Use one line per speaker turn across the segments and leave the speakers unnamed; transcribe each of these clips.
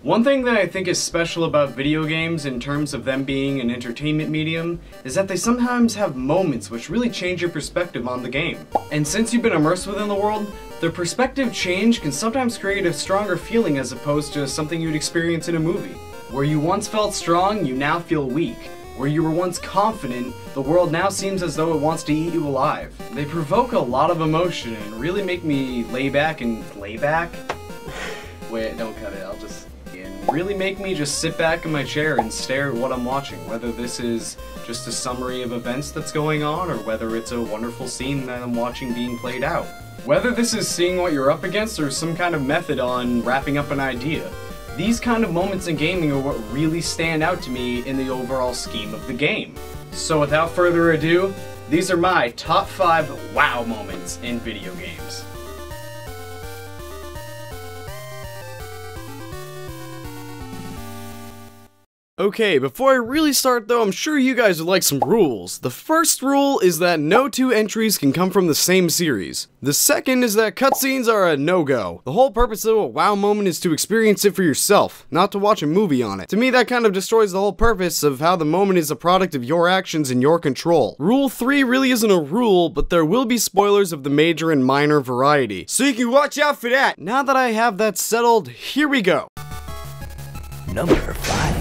One thing that I think is special about video games in terms of them being an entertainment medium is that they sometimes have moments which really change your perspective on the game. And since you've been immersed within the world, the perspective change can sometimes create a stronger feeling as opposed to something you'd experience in a movie. Where you once felt strong, you now feel weak. Where you were once confident, the world now seems as though it wants to eat you alive. They provoke a lot of emotion and really make me lay back? Wait, don't cut it, really make me just sit back in my chair and stare at what I'm watching, whether this is just a summary of events that's going on or whether it's a wonderful scene that I'm watching being played out. Whether this is seeing what you're up against or some kind of method on wrapping up an idea. These kind of moments in gaming are what really stand out to me in the overall scheme of the game. So without further ado, these are my top 5 wow moments in video games. Okay, before I really start though, I'm sure you guys would like some rules. The first rule is that no 2 entries can come from the same series. The second is that cutscenes are a no-go. The whole purpose of a WoW moment is to experience it for yourself, not to watch a movie on it. To me, that kind of destroys the whole purpose of how the moment is a product of your actions and your control. Rule 3 really isn't a rule, but there will be spoilers of the major and minor variety, so you can watch out for that. Now that I have that settled, here we go.
Number 5.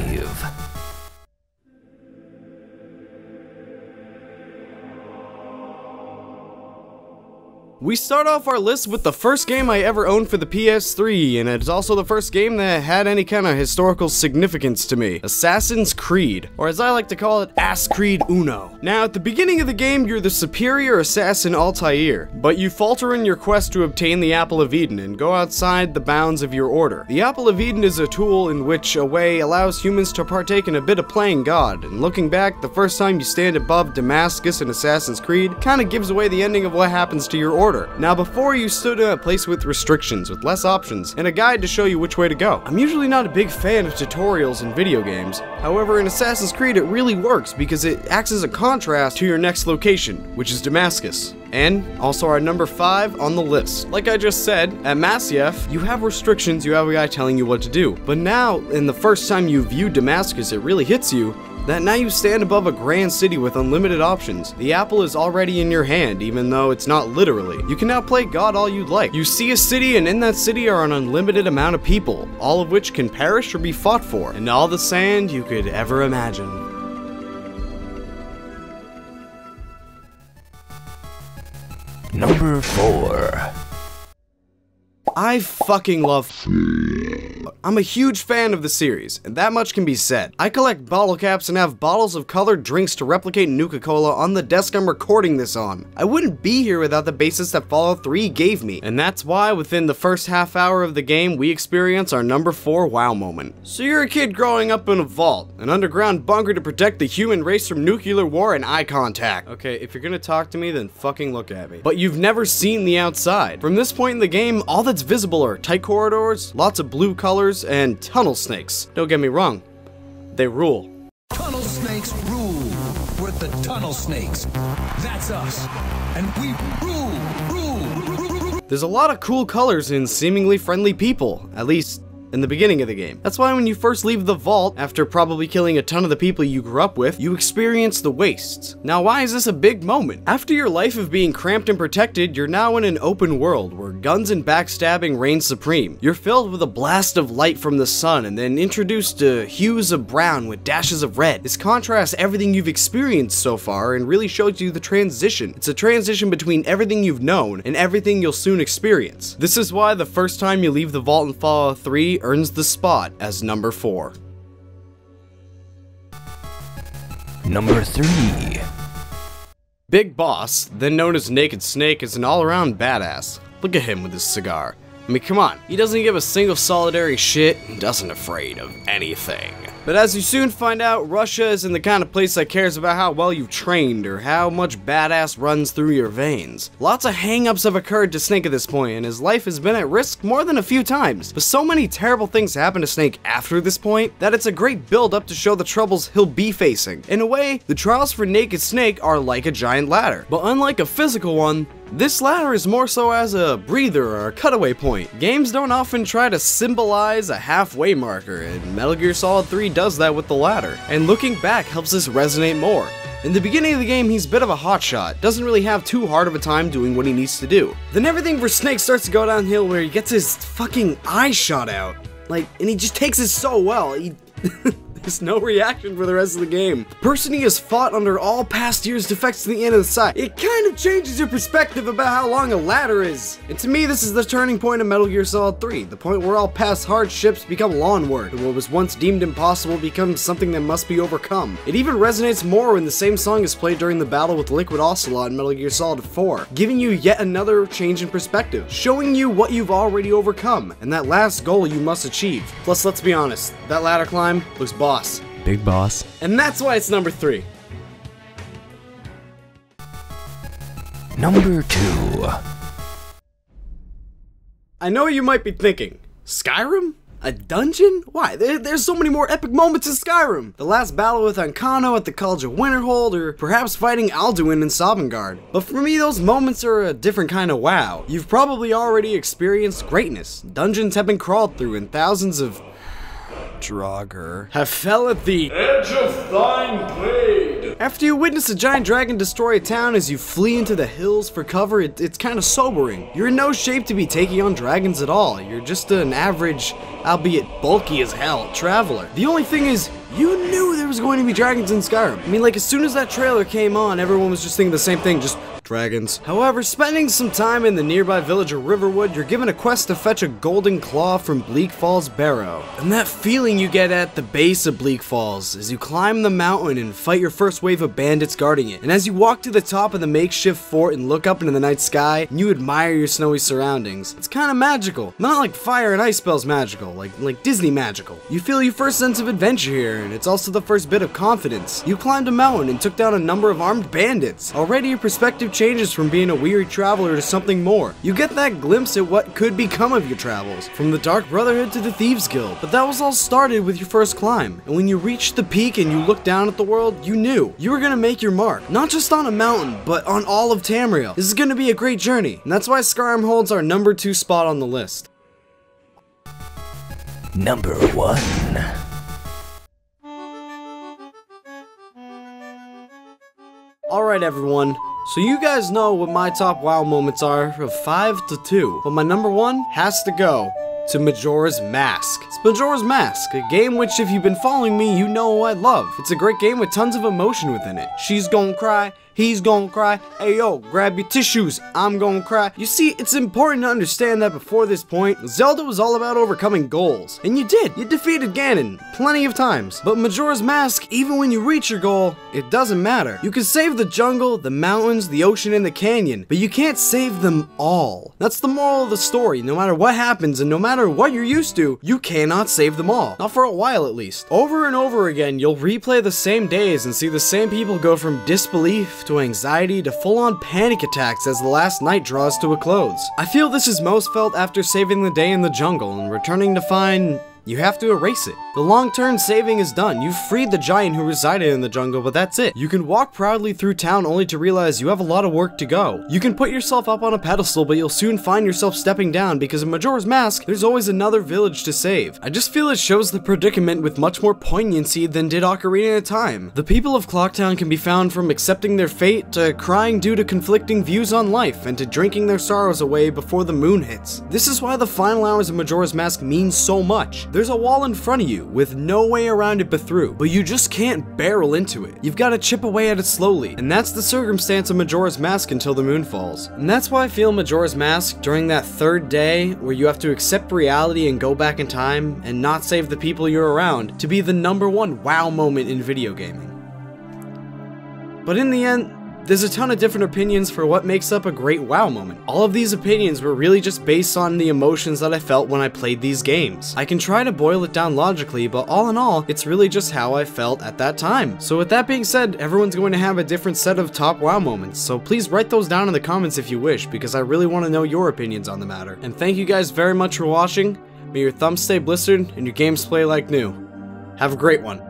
We start off our list with the first game I ever owned for the PS3, and it's also the first game that had any kind of historical significance to me. Assassin's Creed, or as I like to call it, Ass Creed Uno. Now, at the beginning of the game, you're the superior assassin Altair, but you falter in your quest to obtain the Apple of Eden and go outside the bounds of your order. The Apple of Eden is a tool in which a way allows humans to partake in a bit of playing God, and looking back, the first time you stand above Damascus in Assassin's Creed kinda gives away the ending of what happens to your order. Now before you stood in a place with restrictions, with less options, and a guide to show you which way to go. I'm usually not a big fan of tutorials in video games. However, in Assassin's Creed it really works because it acts as a contrast to your next location, which is Damascus. And also our number 5 on the list. Like I just said, at Masyaf, you have restrictions, you have a guy telling you what to do. But now, in the first time you view Damascus, it really hits you that now you stand above a grand city with unlimited options. The apple is already in your hand, even though it's not literally. You can now play God all you'd like. You see a city, and in that city are an unlimited amount of people, all of which can perish or be fought for, and all the sand you could ever imagine.
Number 4.
I fucking love I'm a huge fan of the series, and that much can be said. I collect bottle caps and have bottles of colored drinks to replicate Nuka-Cola on the desk I'm recording this on. I wouldn't be here without the basis that Fallout 3 gave me, and that's why within the first half hour of the game, we experience our number 4 wow moment. So you're a kid growing up in a vault, an underground bunker to protect the human race from nuclear war and eye contact. Okay, if you're gonna talk to me, then fucking look at me. But you've never seen the outside. From this point in the game, all that's visible are tight corridors, lots of blue colors, and tunnel snakes. Don't get me wrong, they rule.
Tunnel snakes rule. We're the tunnel snakes. That's us. And we rule.
There's a lot of cool colors and seemingly friendly people, at least in the beginning of the game. That's why when you first leave the vault, after probably killing a ton of the people you grew up with, you experience the wastes. Now why is this a big moment? After your life of being cramped and protected, you're now in an open world where guns and backstabbing reign supreme. You're filled with a blast of light from the sun and then introduced to hues of brown with dashes of red. This contrasts everything you've experienced so far and really shows you the transition. It's a transition between everything you've known and everything you'll soon experience. This is why the first time you leave the vault in Fallout 3 earns the spot as number 4.
Number 3.
Big Boss, then known as Naked Snake, is an all-around badass. Look at him with his cigar. I mean, come on, he doesn't give a single solitary shit and doesn't afraid of anything. But as you soon find out, Russia isn't the kind of place that cares about how well you've trained or how much badass runs through your veins. Lots of hang-ups have occurred to Snake at this point, and his life has been at risk more than a few times. But so many terrible things happen to Snake after this point that it's a great build-up to show the troubles he'll be facing. In a way, the trials for Naked Snake are like a giant ladder. But unlike a physical one, This ladder is more so as a breather or a cutaway point. Games don't often try to symbolize a halfway marker, and Metal Gear Solid 3 does that with the ladder. And looking back helps this resonate more. In the beginning of the game, he's a bit of a hotshot, doesn't really have too hard of a time doing what he needs to do. Then everything for Snake starts to go downhill where he gets his fucking eye shot out. And he just takes it so well. There's no reaction for the rest of the game. The person he has fought under all past years defects to the end of the side. It kind of changes your perspective about how long a ladder is. And to me, this is the turning point of Metal Gear Solid 3, the point where all past hardships become lawn work, and what was once deemed impossible becomes something that must be overcome. It even resonates more when the same song is played during the battle with Liquid Ocelot in Metal Gear Solid 4, giving you yet another change in perspective, showing you what you've already overcome, and that last goal you must achieve. Plus, let's be honest, that ladder climb looks boss.
Big boss.
And that's why it's number 3.
Number 2.
I know what you might be thinking. Skyrim? A dungeon? Why? There's so many more epic moments in Skyrim! The last battle with Ancano at the College of Winterhold, or perhaps fighting Alduin in Sovngarde. But for me, those moments are a different kind of wow. You've probably already experienced greatness. Dungeons have been crawled through, and thousands of Draugr have fell at the edge of thine blade. After you witness a giant dragon destroy a town as you flee into the hills for cover, it's kind of sobering. You're in no shape to be taking on dragons at all. You're just an average, albeit bulky as hell, traveler. The only thing is, you knew there was going to be dragons in Skyrim. I mean, as soon as that trailer came on, everyone was just thinking the same thing, just dragons. However, spending some time in the nearby village of Riverwood, you're given a quest to fetch a golden claw from Bleak Falls Barrow. And that feeling you get at the base of Bleak Falls as you climb the mountain and fight your first wave of bandits guarding it. And as you walk to the top of the makeshift fort and look up into the night sky, and you admire your snowy surroundings. It's kind of magical. Not like fire and ice spells magical, like Disney magical. You feel your first sense of adventure here, and it's also the first bit of confidence. You climbed a mountain and took down a number of armed bandits. Already your perspective changes from being a weary traveler to something more. You get that glimpse at what could become of your travels, from the Dark Brotherhood to the Thieves Guild. But that was all started with your first climb, and when you reached the peak and you looked down at the world, you knew you were gonna make your mark. Not just on a mountain, but on all of Tamriel. This is gonna be a great journey, and that's why Skyrim holds our number 2 spot on the list.
Number 1.
Alright everyone, so you guys know what my top WoW moments are of 5 to 2, but my number 1 has to go to Majora's Mask. It's Majora's Mask, a game which if you've been following me, you know I love. It's a great game with tons of emotion within it. She's gonna cry, he's gonna cry, hey yo, grab your tissues, I'm gonna cry. You see, it's important to understand that before this point, Zelda was all about overcoming goals. And you did, you defeated Ganon plenty of times. But Majora's Mask, even when you reach your goal, it doesn't matter. You can save the jungle, the mountains, the ocean, and the canyon, but you can't save them all. That's the moral of the story. No matter what happens and no matter what you're used to, you cannot save them all. Not for a while at least. Over and over again, you'll replay the same days and see the same people go from disbelief to anxiety to full-on panic attacks as the last night draws to a close. I feel this is most felt after saving the day in the jungle and returning to find you have to erase it. The long-term saving is done. You've freed the giant who resided in the jungle, but that's it. You can walk proudly through town only to realize you have a lot of work to go. You can put yourself up on a pedestal, but you'll soon find yourself stepping down because in Majora's Mask, there's always another village to save. I just feel it shows the predicament with much more poignancy than did Ocarina of Time. The people of Clocktown can be found from accepting their fate to crying due to conflicting views on life and to drinking their sorrows away before the moon hits. This is why the final hours of Majora's Mask mean so much. There's a wall in front of you with no way around it but through, but you just can't barrel into it. You've got to chip away at it slowly, and that's the circumstance of Majora's Mask until the moon falls. And that's why I feel Majora's Mask during that third day where you have to accept reality and go back in time and not save the people you're around to be the number 1 WoW moment in video gaming. But in the end, there's a ton of different opinions for what makes up a great WoW moment. All of these opinions were really just based on the emotions that I felt when I played these games. I can try to boil it down logically, but all in all, it's really just how I felt at that time. So with that being said, everyone's going to have a different set of top WoW moments, so please write those down in the comments if you wish, because I really want to know your opinions on the matter. And thank you guys very much for watching. May your thumbs stay blistered and your games play like new. Have a great one.